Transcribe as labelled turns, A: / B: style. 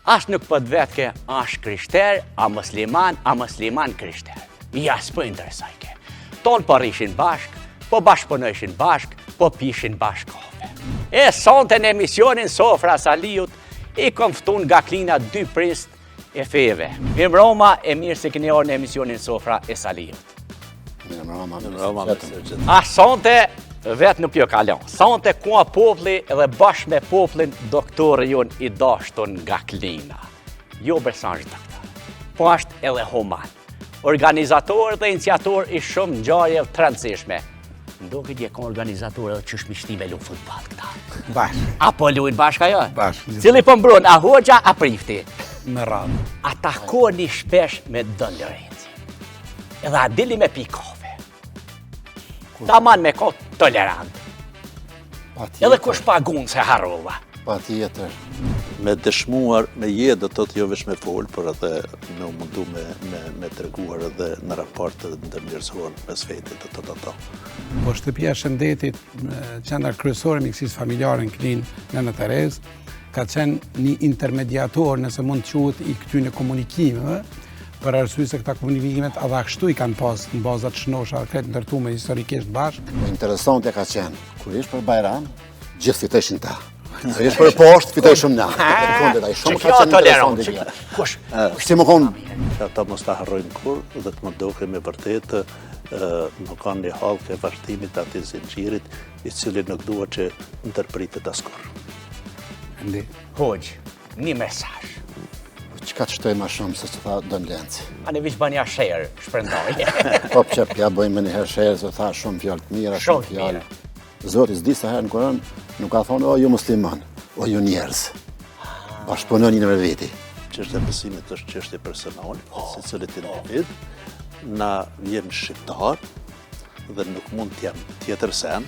A: As nuk po të vetë ke është krishter, a musliman krishter. Ja, s'po interesaj ke. Tonë po rrishin bashk, po bashkëpunojshin bashk, po pishin bashk kafe. E sonte në emisionin Sofra Saliut, i kom ftun nga Klina 2 prist e feve. Mirë Roma, e mirë se keni orë në emisionin Sofra e Saliut. A sonte, vetë nuk jo kalon. Sonte kua popli edhe bashkë me poplin doktorë jonë i dashtun nga Klina. Jo besanjë të këta, po ashtë edhe human. Organizator dhe iniciator i shumë ngjarjeve të rëndësishme. Ndo këtë je ka organizator edhe qësh mishtime lu futball këta.
B: Bashkë.
A: Apo luin bashkë ajo?
B: Bashkë.
A: Cili po mbron, a hoxha, a prifti?
B: Me radhë.
A: A takoni shpesh me Don Lorenzi. Edhe a dili me pi kafe. Taman me ko tolerant. Edhe kush pagun se harrova.
C: Pa tjetër.
D: Me dëshmuar, me jetë do të thotë jo vetëm me folë, por edhe me mundu me treguar edhe në raportet ndërmjetësor mes vetit të ato.
B: Po shtëpia e Shëndetit, qendra kryesore e mjekësisë familjare në Klinë, Nena Terez, ka qenë një intermediator, nëse mund të quhet, i këtyre komunikimeve, për arsye se këta komunikimet edhe kështu i kanë pas në bazat shnosha kretë ndërtuar historikisht bashkë.
C: Interesante ka qenë, kur ish për Bajram, gjithë fiteshin ta. Kur ish për poshtë, fitoj shumë na. Shumë ka qenë interesante.
A: Kush?
C: Si më konë,
D: Që ata mos ta harrojnë kur dhe të më doke me vërtet nuk kanë një hall ke vazhdimit të atij zinxhirit i cili nuk duhet që ndërpritet askur.
B: Ndi.
A: Hoxh, një mesazh.
C: çka të shtoj ma shumë se që tha Don Lenci.
A: A ne vish banja share, shprendoj.
C: Po pëqep, ja bëjmë një herë share, se tha shumë fjallë të mira, shumë fjallë. Zoti s'di sa herë në Koran, nuk ka thonë, o ju musliman, o ju njerëz. Bashkëpunon një me veti.
D: Çështja e besimit është çështje personale, se cilit individ, na vjen shqiptar dhe nuk mund të jam tjetër sen,